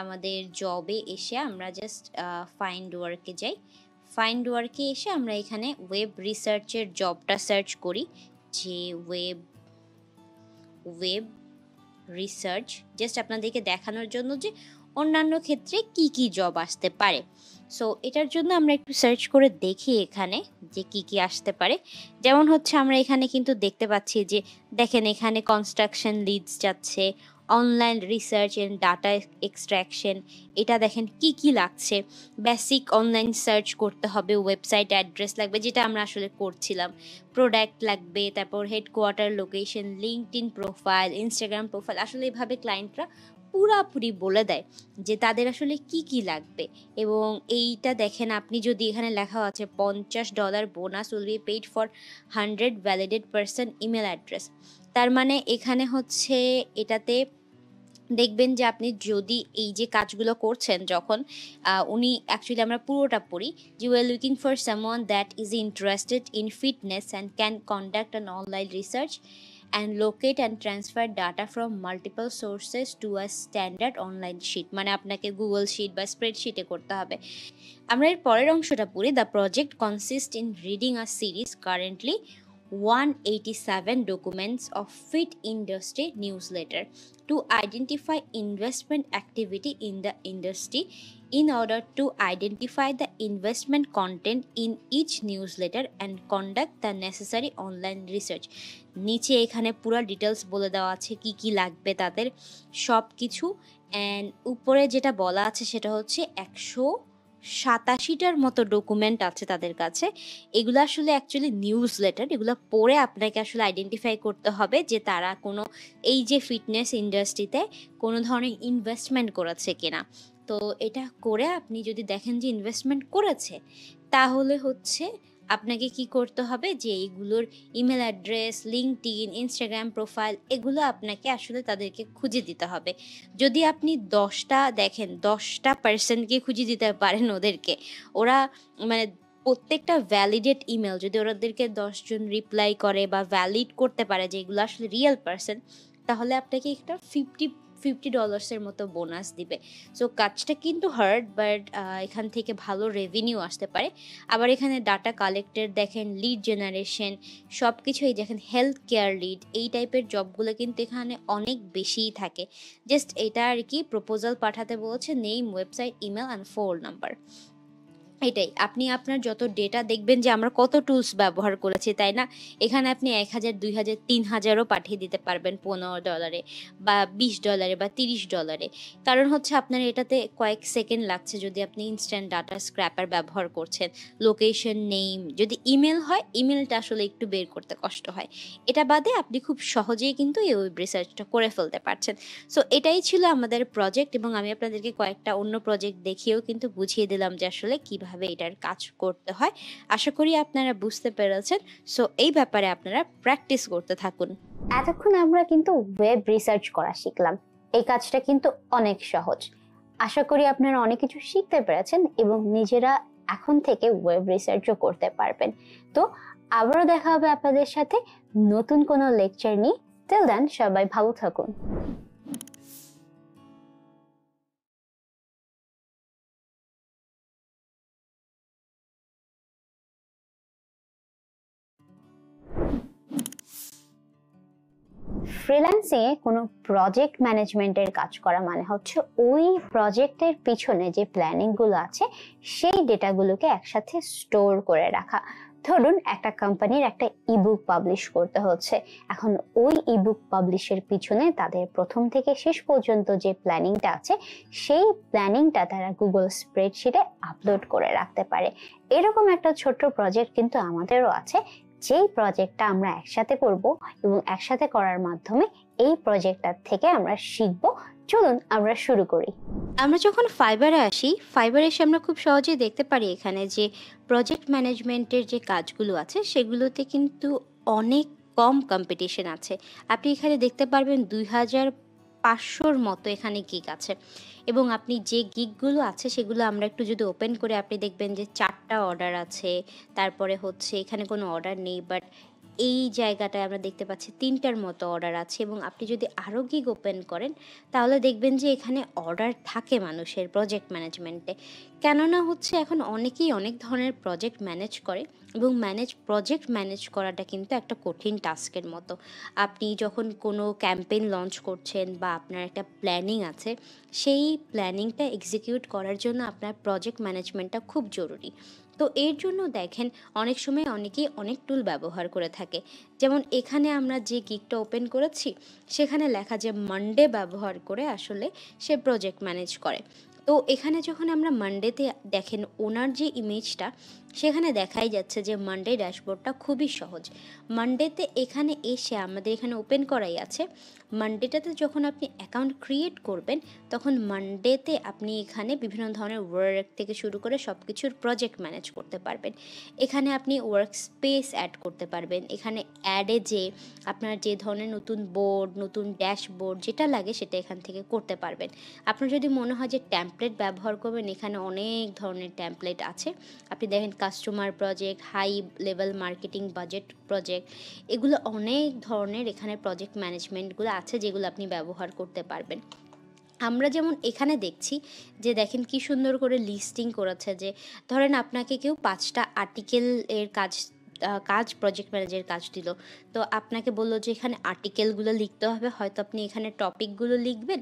আমাদের জবে এসে আমরা জাস্ট ফাইন্ড ওয়ার্কে যাই। ফাইন্ড ওয়ার্কে এসে আমরা এখানে ওয়েব রিসার্চের জবটা সার্চ করি, যে ওয়েব রিসার্চ, জাস্ট আপনাদেরকে দেখানোর জন্য যে অন্যান্য ক্ষেত্রে কি কি জব আসতে পারে। সো এটার জন্য আমরা একটু সার্চ করে দেখি এখানে যে কি কি আসতে পারে। যেমন হচ্ছে আমরা এখানে কিন্তু দেখতে পাচ্ছি যে দেখেন এখানে কনস্ট্রাকশন লিডস যাচ্ছে, online research and data extraction, এটা দেখেন কি কি লাগছে। বেসিক অনলাইন সার্চ করতে হবে, ওয়েবসাইট অ্যাড্রেস লাগবে, যেটা আমরা আসলে করছিলাম। প্রোডাক্ট লাগবে, তারপর headquarter location, LinkedIn profile, Instagram profile. আসলে এইভাবে ক্লায়েন্টরা পুরাপুরি বলে দেয় যে তাদের আসলে কি কি লাগবে। এবং এইটা দেখেন, আপনি যদি এখানে লেখা আছে $50 bonus will be paid for 100 validated person email address. তার মানে এখানে হচ্ছে এটাতে দেখবেন যে আপনি যদি এই যে কাজগুলো করছেন, যখন উনি অ্যাকচুয়ালি আমরা পুরোটা পড়ি যে we are looking for someone that is interested in fitness and can conduct an online research and locate and transfer data from multiple sources to a standard online sheet. মানে আপনাকে গুগল শিট বা স্প্রেডশিটে করতে হবে। আমরা এর পরের অংশটা পড়ি। The project consist in reading a series currently 187 documents of fit industry newsletter to identify investment activity in the industry in order to identify the investment content in each newsletter and conduct the necessary online research। নিচে এখানে পুরো details বলে দেওয়া আছে কি কি লাগবে তাদের সব কিছু। অ্যান্ড উপরে যেটা বলা আছে সেটা হচ্ছে 187টার মতো ডকুমেন্ট আছে তাদের কাছে। এগুলো আসলে অ্যাকচুয়ালি নিউজ লেটার। এগুলো পড়ে আপনাকে আসলে আইডেন্টিফাই করতে হবে যে তারা কোনো এই যে ফিটনেস ইন্ডাস্ট্রিতে কোনো ধরনের ইনভেস্টমেন্ট করেছে কিনা। তো এটা করে আপনি যদি দেখেন যে ইনভেস্টমেন্ট করেছে, তাহলে হচ্ছে আপনাকে কি করতে হবে যে এইগুলোর email address, LinkedIn, Instagram profile, এগুলো আপনাকে আসলে তাদেরকে খুঁজে দিতে হবে। যদি আপনি 10টা দেখেন, 10টা পার্সনকে খুঁজে দিতে পারেন ওদেরকে, ওরা মানে প্রত্যেকটা ভ্যালিডেট ইমেল যদি ওদেরকে 10 জন রিপ্লাই করে বা ভ্যালিড করতে পারে যে এগুলো আসলে রিয়েল পার্সন, তাহলে আপনাকে একটা $50 মতো বোনাস দিবে। সো কাজটা কিন্তু হার্ড, বাট এখান থেকে ভালো রেভিনিউ আসতে পারে। আবার এখানে ডাটা কালেক্টেড দেখেন, লিড জেনারেশন, সব কিছুই দেখেন, হেলথ কেয়ার লিড, এই টাইপের জবগুলো কিন্তু এখানে অনেক বেশিই থাকে। জাস্ট এটা আর কি প্রপোজাল পাঠাতে বলছে, name, website, email and phone number. এটাই, আপনি আপনার যত ডেটা দেখবেন যে আমরা কত টুলস ব্যবহার করেছি, তাই না? এখানে আপনি 1000, 2000, 3000ও পাঠিয়ে দিতে পারবেন $15 বা $20 বা $30। কারণ হচ্ছে আপনার এটাতে কয়েক সেকেন্ড লাগছে যদি আপনি ইনস্ট্যান্ট ডাটা স্ক্র্যাপার ব্যবহার করছেন। লোকেশন, নেম, যদি ইমেল হয়, ইমেলটা আসলে একটু বের করতে কষ্ট হয়। এটা বাদে আপনি খুব সহজেই কিন্তু এই ওয়েব রিসার্চটা করে ফেলতে পারছেন। সো এটাই ছিল আমাদের প্রজেক্ট, এবং আমি আপনাদেরকে কয়েকটা অন্য প্রজেক্ট দেখিয়েও কিন্তু বুঝিয়ে দিলাম যে আসলে কিভাবে এটার কাজ করতে হয়। আশা করি আপনারা বুঝতে পেরেছেন। সো এই ব্যাপারে আপনারা প্র্যাকটিস করতে থাকুন। এতক্ষণ আমরা কিন্তু ওয়েব রিসার্চ করা শিখলাম। এই কাজটা কিন্তু অনেক সহজ। আশা করি আপনারা অনেক কিছু শিখতে পেরেছেন এবং নিজেরা এখন থেকে ওয়েব রিসার্চও করতে পারবেন। তো আবারও দেখা হবে আপনাদের সাথে নতুন কোনো লেকচার নিয়ে। টিল দেন সবাই ভালো থাকুন। ফ্রিল্যান্সিং এ কোনো প্রজেক্ট ম্যানেজমেন্টের কাজ করা মানে হচ্ছে ওই প্রজেক্টের পিছনে যে প্ল্যানিং গুলো আছে সেই ডেটাগুলোকে একসাথে স্টোর করে রাখা। ধরুন একটা কোম্পানির একটা ইবুক পাবলিশ করতে হচ্ছে, এখন ওই ইবুক পাবলিশের পিছনে তাদের প্রথম থেকে শেষ পর্যন্ত যে প্ল্যানিংটা আছে সেই প্ল্যানিংটা তারা গুগল স্প্রেডশিটে আপলোড করে রাখতে পারে। এরকম একটা ছোট্ট প্রজেক্ট কিন্তু আমাদেরও আছে, যেই প্রজেক্টটা আমরা একসাথে করব এবং একসাথে করার মাধ্যমে এই প্রজেক্টটা থেকে আমরা শিখব। চলুন আমরা শুরু করি। আমরা যখন ফাইবারে আসি, ফাইবারে এসে আমরা খুব সহজেই দেখতে পারি এখানে যে প্রজেক্ট ম্যানেজমেন্টের যে কাজগুলো আছে সেগুলোতে কিন্তু অনেক কম কম্পিটিশন আছে। আপনি এখানে দেখতে পারবেন 2500-র মতো এখানে গিগ আছে, এবং আপনি যে গিগগুলো আছে সেগুলো আমরা একটু যদি ওপেন করে আপনি দেখবেন যে 4টা অর্ডার আছে, তারপরে হচ্ছে এখানে কোনো অর্ডার নেই, বাট এই জায়গাটায় আমরা দেখতে পাচ্ছি 3টার মতো অর্ডার আছে। এবং আপনি যদি আরও গিগ ওপেন করেন তাহলে দেখবেন যে এখানে অর্ডার থাকে মানুষের প্রজেক্ট ম্যানেজমেন্টে। কেননা হচ্ছে এখন অনেকেই অনেক ধরনের প্রজেক্ট ম্যানেজ করে, এবং প্রজেক্ট ম্যানেজ করাটা কিন্তু একটা কঠিন টাস্কের মতো। আপনি যখন কোনো ক্যাম্পেইন লঞ্চ করছেন বা আপনার একটা প্ল্যানিং আছে, সেই প্ল্যানিংটা এক্সিকিউট করার জন্য আপনার প্রজেক্ট ম্যানেজমেন্টটা খুব জরুরি। তো এর জন্য দেখেন অনেক সময় অনেকেই অনেক টুল ব্যবহার করে থাকে। যেমন এখানে আমরা যে গিগটা ওপেন করেছি সেখানে লেখা যে মানডে ব্যবহার করে আসলে সে প্রজেক্ট ম্যানেজ করে। তো এখানে যখন আমরা মানডেতে দেখেন ওনার যে ইমেজটা সেখানে দেখাই যাচ্ছে যে মানডে ড্যাশবোর্ডটা খুবই সহজ। মানডেতে এখানে এসে আমাদের এখানে ওপেন করাই আছে। মানডেটাতে যখন আপনি অ্যাকাউন্ট ক্রিয়েট করবেন তখন মানডেতে আপনি এখানে বিভিন্ন ধরনের ওয়ার্ক থেকে শুরু করে সব কিছুর প্রজেক্ট ম্যানেজ করতে পারবেন। এখানে আপনি ওয়ার্ক স্পেস অ্যাড করতে পারবেন। এখানে অ্যাডে যে আপনার যে ধরনের নতুন বোর্ড, নতুন ড্যাশবোর্ড যেটা লাগে সেটা এখান থেকে করতে পারবেন। আপনার যদি মনে হয় যে ট্যাম্পলেট ব্যবহার করবেন, এখানে অনেক ধরনের ট্যাম্পলেট আছে। আপনি দেখেন customer project, high level marketing budget project, এগুলো অনেক ধরনের এখানে প্রজেক্ট ম্যানেজমেন্টগুলো আছে যেগুলো আপনি ব্যবহার করতে পারবেন। আমরা যেমন এখানে দেখছি যে দেখেন কি সুন্দর করে লিস্টিং করেছে, যে ধরেন আপনাকে কেউ 5টা আর্টিকেল এর কাজ প্রজেক্ট ম্যানেজারের কাজ দিল। তো আপনাকে বললো যে এখানে আর্টিকেলগুলো লিখতে হবে, হয়তো আপনি এখানে টপিকগুলো লিখবেন,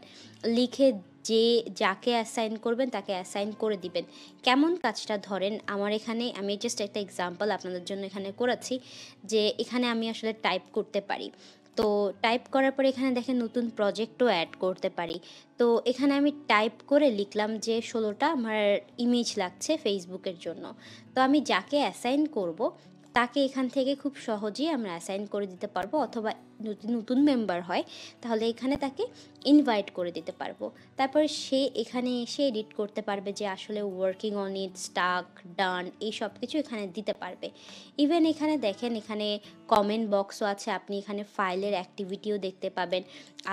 লিখে যে যাকে অ্যাসাইন করবেন তাকে অ্যাসাইন করে দিবেন। কেমন কাজটা ধরেন আমার এখানে, আমি জাস্ট একটা এক্সাম্পল আপনাদের জন্য এখানে করেছি যে এখানে আমি আসলে টাইপ করতে পারি। তো টাইপ করার পরে এখানে দেখেন নতুন প্রজেক্টও অ্যাড করতে পারি। তো এখানে আমি টাইপ করে লিখলাম যে 16টা আমার ইমেজ লাগছে ফেসবুকের জন্য। তো আমি যাকে অ্যাসাইন করব তাকে এখান থেকে খুব সহজেই আমরা অ্যাসাইন করে দিতে পারবো, অথবা যদি নতুন মেম্বার হয় তাহলে এখানে তাকে ইনভাইট করে দিতে পারবো। তারপরে সে এখানে এসে এডিট করতে পারবে যে আসলে ওয়ার্কিং অন ইট, স্টাক, ডান, এই সব কিছু এখানে দিতে পারবে। ইভেন এখানে দেখেন এখানে কমেন্ট বক্সও আছে, আপনি এখানে ফাইলের অ্যাক্টিভিটিও দেখতে পাবেন।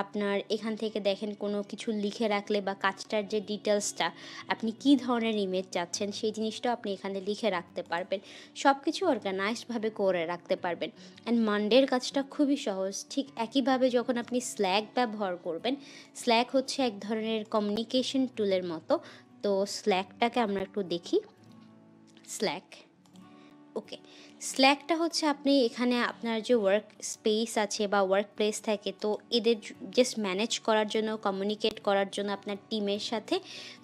আপনার এখান থেকে দেখেন কোনো কিছু লিখে রাখলে বা কাজটার যে ডিটেলসটা, আপনি কি ধরনের ইমেজ চাচ্ছেন সেই জিনিসটাও আপনি এখানে লিখে রাখতে পারবেন। সব কিছু অর্গানাইজডভাবে করে রাখতে পারবেন। অ্যান্ড মানডের কাজটা খুবই সহজ। ঠিক একইভাবে যখন আপনি স্ল্যাক ব্যবহার করবেন, স্ল্যাক হচ্ছে এক ধরনের কমিউনিকেশন টুলের মতো। তো স্ল্যাকটাকে আমরা একটু দেখি। স্ল্যাক, ওকে, স্ল্যাকটা হচ্ছে আপনি এখানে আপনার যে ওয়ার্ক স্পেস আছে বা ওয়ার্ক প্লেস থাকে, তো এদের জাস্ট ম্যানেজ করার জন্য, কমিউনিকেট করার জন্য আপনার টিমের সাথে।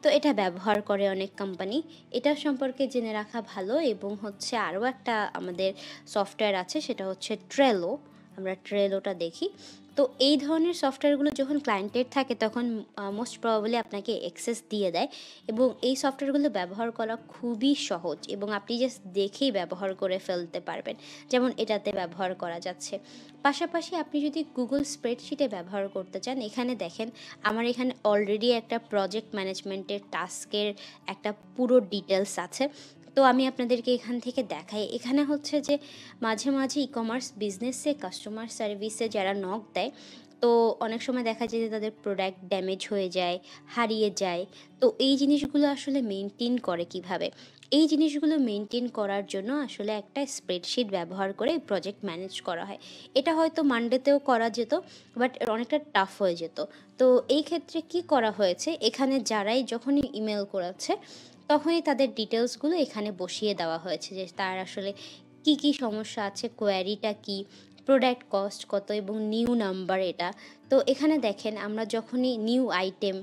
তো এটা ব্যবহার করে অনেক কোম্পানি, এটা সম্পর্কে জেনে রাখা ভালো। এবং হচ্ছে আরও একটা আমাদের সফটওয়্যার আছে, সেটা হচ্ছে ট্রেলো। আমরা ট্রেলোটা দেখি। তো এই ধরনের সফটওয়্যারগুলো যখন ক্লায়েন্টের থাকে তখন মোস্ট প্রবাবলি আপনাকে অ্যাক্সেস দিয়ে দেয়, এবং এই সফটওয়্যারগুলো ব্যবহার করা খুবই সহজ এবং আপনি জাস্ট দেখেই ব্যবহার করে ফেলতে পারবেন, যেমন এটাতে ব্যবহার করা যাচ্ছে। পাশাপাশি আপনি যদি গুগল স্প্রেডশিটে ব্যবহার করতে চান, এখানে দেখেন আমার এখানে অলরেডি একটা প্রজেক্ট ম্যানেজমেন্টের টাস্কের একটা পুরো ডিটেলস আছে। তো আমি আপনাদেরকে এখান থেকে দেখাই। এখানে হচ্ছে যে মাঝে মাঝে ই কমার্স বিজনেসে কাস্টমার সার্ভিসে যারা নক দেয়, তো অনেক সময় দেখা যায় যে তাদের প্রোডাক্ট ড্যামেজ হয়ে যায়, হারিয়ে যায়। তো এই জিনিসগুলো আসলে মেনটেন করে কিভাবে, এই জিনিসগুলো মেনটেন করার জন্য আসলে একটা স্প্রেডশিট ব্যবহার করে প্রজেক্ট ম্যানেজ করা হয়। এটা হয়তো মানডেতেও করা যেত, বাট অনেকটা টাফ হয়ে যেত। তো এই ক্ষেত্রে কি করা হয়েছে, এখানে যারাই যখনই ইমেল করেছে তখনই তাদের ডিটেলসগুলো এখানে বসিয়ে দেওয়া হয়েছে, যে তার আসলে কি কি সমস্যা আছে, কোয়ারিটা কি, প্রোডাক্ট কস্ট কত এবং নিউ নাম্বার এটা। তো এখানে দেখেন আমরা যখনই নিউ আইটেম,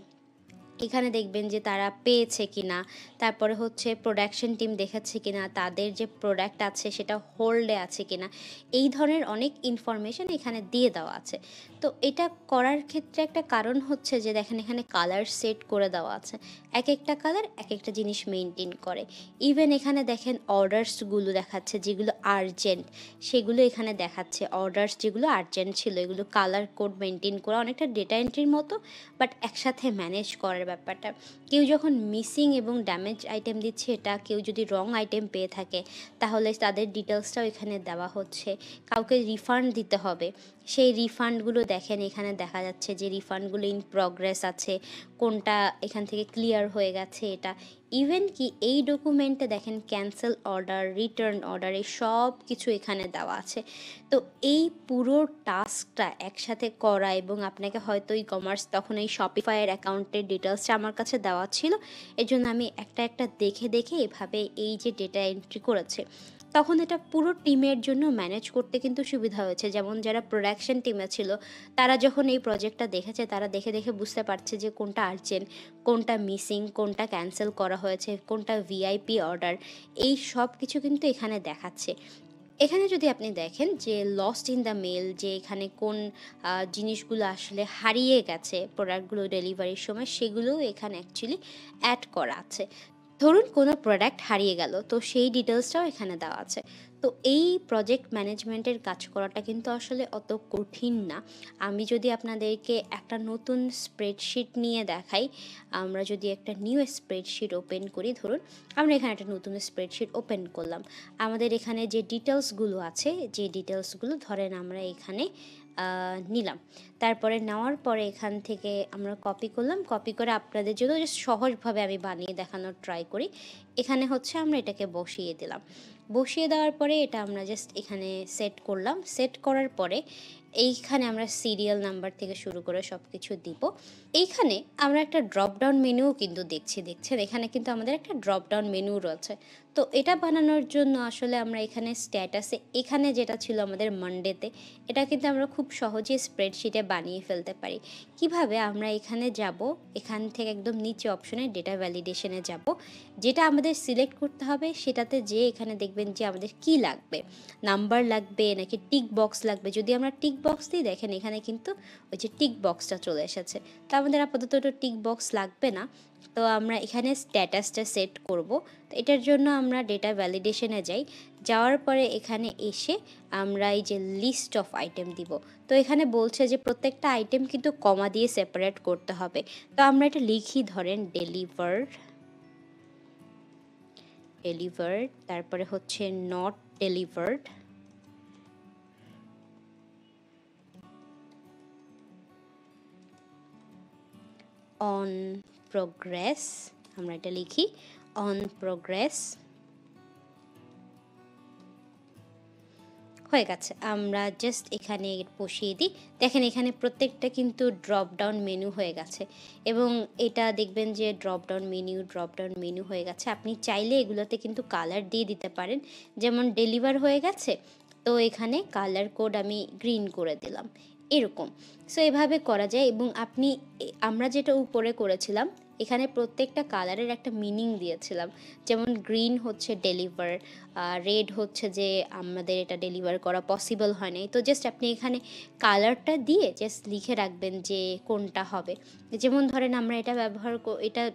এখানে দেখবেন যে তারা পেয়েছে কিনা, তারপরে হচ্ছে প্রোডাকশন টিম দেখেছে কিনা, তাদের যে প্রোডাক্ট আছে সেটা হোল্ডে আছে কিনা, এই ধরনের অনেক ইনফরমেশন এখানে দিয়ে দেওয়া আছে। তো এটা করার ক্ষেত্রে একটা কারণ হচ্ছে যে দেখেন এখানে কালার সেট করে দেওয়া আছে, এক একটা কালার এক একটা জিনিস মেনটেন করে। ইভেন এখানে দেখেন অর্ডার্সগুলো দেখাচ্ছে যেগুলো আর্জেন্ট, সেগুলো এখানে দেখাচ্ছে। অর্ডার্স যেগুলো আর্জেন্ট ছিল এগুলো কালার কোড মেনটেন করা, অনেকটা ডেটা এন্ট্রির মতো, বাট একসাথে ম্যানেজ করার ব্যাপারটা। কেউ যখন মিসিং এবং ড্যামেজ আইটেম দিচ্ছে, এটা কেউ যদি রং আইটেম পেয়ে থাকে তাহলে তাদের ডিটেলসটাও এখানে দেওয়া হচ্ছে। কাউকে রিফান্ড দিতে হবে, সেই রিফান্ডগুলো দেখেন এখানে দেখা যাচ্ছে যে রিফান্ডগুলো ইন প্রগ্রেস আছে, কোনটা এখান থেকে ক্লিয়ার হয়ে গেছে এটা। ইভেন কি এই ডকুমেন্টে দেখেন ক্যান্সেল অর্ডার, রিটার্ন অর্ডার, এই সব কিছু এখানে দেওয়া আছে। তো এই পুরো টাস্কটা একসাথে করা, এবং আপনাকে হয়তো ই কমার্স তখন এই শপিফাইয়ের অ্যাকাউন্টের ডিটেলসটা আমার কাছে দেওয়া ছিল, এর জন্য আমি একটা একটা দেখে দেখে এভাবে এই যে ডেটা এন্ট্রি করেছে। তখন এটা পুরো টিমের জন্য ম্যানেজ করতে কিন্তু সুবিধা হয়েছে। যেমন যারা প্রোডাকশন টিমে ছিল তারা যখন এই প্রজেক্টটা দেখেছে তারা দেখে দেখে বুঝতে পারছে যে কোনটা আর্জেন্ট, কোনটা মিসিং, কোনটা ক্যান্সেল করা হয়েছে, কোনটা ভিআইপি অর্ডার, এই সব কিছু কিন্তু এখানে দেখাচ্ছে। এখানে যদি আপনি দেখেন যে লস্ট ইন দ্য মেল, যে এখানে কোন জিনিসগুলো আসলে হারিয়ে গেছে প্রোডাক্টগুলো ডেলিভারির সময়, সেগুলোও এখানে অ্যাকচুয়ালি অ্যাড করা আছে। ধরুন কোনো প্রোডাক্ট হারিয়ে গেল, তো সেই ডিটেলসটাও এখানে দেওয়া আছে। তো এই প্রজেক্ট ম্যানেজমেন্টের কাজ করাটা কিন্তু আসলে অত কঠিন না। আমি যদি আপনাদেরকে একটা নতুন স্প্রেডশিট নিয়ে দেখাই, আমরা যদি একটা নিউ স্প্রেডশিট ওপেন করি, ধরুন আমরা এখানে একটা নতুন স্প্রেডশিট ওপেন করলাম। আমাদের এখানে যে ডিটেলসগুলো আছে, যে ডিটেলসগুলো ধরেন আমরা এখানে নিলাম, তারপরে নেওয়ার পরে এখান থেকে আমরা কপি করলাম, কপি করে আপনাদের জন্য জাস্ট সহজভাবে আমি বানিয়ে দেখানোর ট্রাই করি। এখানে হচ্ছে আমরা এটাকে বসিয়ে দিলাম, বসিয়ে দেওয়ার পরে এটা আমরা জাস্ট এখানে সেট করলাম। সেট করার পরে এইখানে আমরা সিরিয়াল নাম্বার থেকে শুরু করে সব কিছু দিব। এইখানে আমরা একটা ড্রপ ডাউন মেনুও কিন্তু দেখছেন এখানে কিন্তু আমাদের একটা ড্রপ ডাউন মেনু রয়েছে। তো এটা বানানোর জন্য আসলে আমরা এখানে স্ট্যাটাসে, এখানে যেটা ছিল আমাদের মানডেতে, এটা কিন্তু আমরা খুব সহজে স্প্রেডশিটে বানিয়ে ফেলতে পারি। কিভাবে? আমরা এখানে যাব, এখান থেকে একদম নিচে অপশনে ডেটা ভ্যালিডেশনে যাব, যেটা আমাদের সিলেক্ট করতে হবে সেটাতে যে এখানে দেখবেন যে আমাদের কি লাগবে, নাম্বার লাগবে নাকি টিক বক্স লাগবে। যদি আমরা টিক বক্স দিই, দেখেন এখানে কিন্তু ওই যে টিক বক্সটা চলে এসেছে। তো আমাদের আপাতত টিক বক্স লাগবে না, তো আমরা এখানে স্ট্যাটাসটা সেট করব। তো এটার জন্য আমরা ডেটা ভ্যালিডেশনে যাই, যাওয়ার পরে এখানে এসে আমরা এই যে লিস্ট অফ আইটেম দিব। তো এখানে বলছে যে প্রত্যেকটা আইটেম কিন্তু কমা দিয়ে সেপারেট করতে হবে। তো আমরা এটা লিখি, ধরেন ডেলিভার্ড, তারপরে হচ্ছে নট ডেলিভার্ড, অন প্রোগ্রেস, আমরা এটা লিখি অন প্রোগ্রেস। হয়ে গেছে, আমরা জাস্ট এখানে বসিয়ে দিই। দেখেন এখানে প্রত্যেকটা কিন্তু ড্রপ ডাউন মেনু হয়ে গেছে, এবং এটা দেখবেন যে ড্রপ ডাউন মেনু হয়ে গেছে। আপনি চাইলে এগুলোতে কিন্তু কালার দিয়ে দিতে পারেন, যেমন ডেলিভার হয়ে গেছে, তো এখানে কালার কোড আমি গ্রিন করে দিলাম, এরকম। সো এভাবে করা যায়। এবং আমরা যেটা উপরে করেছিলাম, এখানে প্রত্যেকটা কালারের একটা মিনিং দিয়েছিলাম, যেমন গ্রিন হচ্ছে ডেলিভার, রেড হচ্ছে যে আমাদের এটা ডেলিভার করা পসিবল হয় নাই। তো জাস্ট আপনি এখানে কালারটা দিয়ে জাস্ট লিখে রাখবেন যে কোনটা হবে। যেমন ধরেন আমরা এটা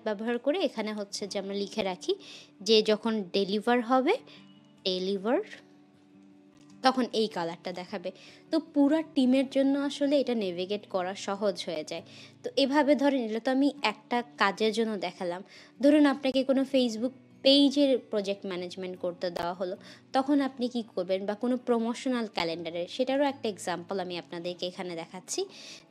ব্যবহার করে এখানে হচ্ছে যে আমরা লিখে রাখি যে যখন ডেলিভার হবে, তখন এই কালারটা দেখাবে। তো পুরো টিমের জন্য আসলে এটা নেভিগেট করা সহজ হয়ে যায়। তো এভাবে ধরেন, এটা তো আমি একটা কাজের জন্য দেখালাম। ধরুন আপনাকে কোনো ফেসবুক পেজের প্রজেক্ট ম্যানেজমেন্ট করতে দেওয়া হলো, তখন আপনি কি করবেন, বা কোনো প্রমোশনাল ক্যালেন্ডারের, সেটারও একটা এক্সাম্পল আমি আপনাদেরকে এখানে দেখাচ্ছি।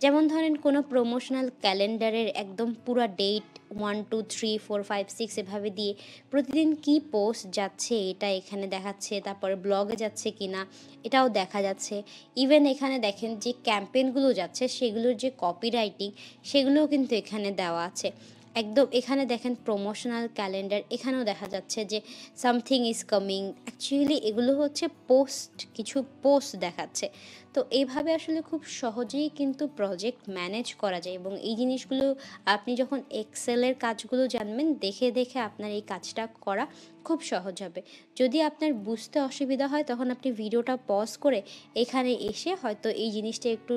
যেমন ধরেন কোনো প্রমোশনাল ক্যালেন্ডারের একদম পুরো ডেট 1 2 3 4 5 6 এভাবে দিয়ে প্রতিদিন কি পোস্ট যাচ্ছে এটা এখানে দেখাচ্ছে, তারপরে ব্লগে যাচ্ছে কিনা এটাও দেখা যাচ্ছে। ইভেন এখানে দেখেন যে ক্যাম্পেইনগুলো যাচ্ছে সেগুলোর যে কপিরাইটিং, সেগুলোও কিন্তু এখানে দেওয়া আছে একদম। এখানে দেখেন প্রমোশনাল ক্যালেন্ডার, এখানেও দেখা যাচ্ছে যে সামথিং ইজ কামিং, অ্যাকচুয়ালি এগুলো হচ্ছে কিছু পোস্ট দেখাচ্ছে। তো এইভাবে আসলে খুব সহজেই কিন্তু প্রজেক্ট ম্যানেজ করা যায়, এবং এই জিনিসগুলো আপনি যখন এক্সেলের কাজগুলো জানবেন, দেখে দেখে আপনার এই কাজটা করা খুব সহজ হবে। যদি আপনার বুঝতে অসুবিধা হয়, তখন আপনি ভিডিওটা পজ করে এখানে এসে হয়তো এই জিনিসটা একটু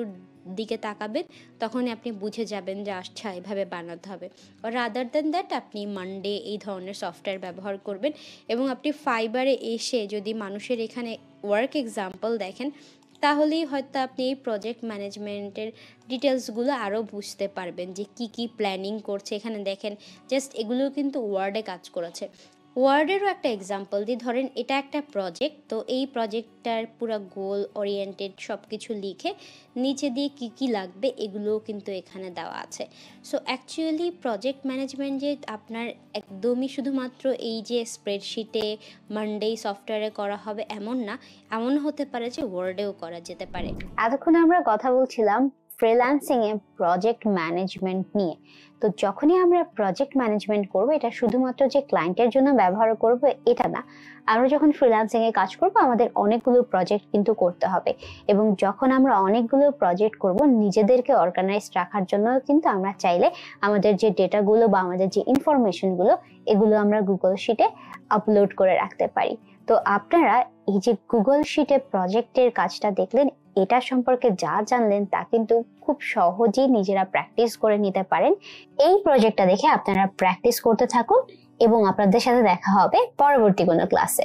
দিকে তাকাবেন, তখনই আপনি বুঝে যাবেন যে আচ্ছা এভাবে বানাতে হবে। আর আদার দ্যান দ্যাট আপনি মানডে এই ধরনের সফটওয়্যার ব্যবহার করবেন, এবং আপনি ফাইবারে এসে যদি মানুষের এখানে ওয়ার্ক এক্সাম্পল দেখেন, তাহলেই হয়তো আপনি এই প্রজেক্ট ম্যানেজমেন্টের ডিটেলসগুলো আরও বুঝতে পারবেন যে কি কি প্ল্যানিং করছে। এখানে দেখেন জাস্ট এগুলো কিন্তু ওয়ার্ডে কাজ করেছে। ওয়ার্ডেরও একটা এক্সাম্পল দিই, ধরেন এটা একটা প্রজেক্ট, তো এই প্রজেক্টটার পুরো গোল ওরিয়েন্টেড সব কিছু লিখে নিচে দিয়ে কি কি লাগবে এগুলোও কিন্তু এখানে দেওয়া আছে। সো অ্যাকচুয়ালি প্রজেক্ট ম্যানেজমেন্ট যে আপনার একদমই শুধুমাত্র এই যে স্প্রেডশিটে মানডে সফটওয়্যারে করা হবে এমন না, এমন হতে পারে যে ওয়ার্ডেও করা যেতে পারে। এতক্ষণ আমরা কথা বলছিলাম ফ্রিল্যান্সিং এ প্রজেক্ট ম্যানেজমেন্ট নিয়ে। তো যখনই আমরা প্রজেক্ট ম্যানেজমেন্ট করব, এটা শুধুমাত্র যে ক্লায়েন্টের জন্য ব্যবহার করব এটা না, আমরা যখন ফ্রিল্যান্সিং এ কাজ করব আমাদের অনেকগুলো প্রজেক্ট কিন্তু করতে হবে, এবং যখন আমরা অনেকগুলো প্রজেক্ট করব নিজেদেরকে অর্গানাইজড রাখার জন্য কিন্তু আমরা চাইলে আমাদের যে ডেটাগুলো বা আমাদের যে ইনফরমেশনগুলো এগুলো আমরা গুগল শিটে আপলোড করে রাখতে পারি। তো আপনারা এই যে গুগল শিটে প্রজেক্টের কাজটা দেখলেন, এটা সম্পর্কে যা জানলেন তা কিন্তু খুব সহজেই নিজেরা প্র্যাকটিস করে নিতে পারেন। এই প্রজেক্টটা দেখে আপনারা প্র্যাকটিস করতে থাকুন এবং আপনাদের সাথে দেখা হবে পরবর্তী কোনো ক্লাসে।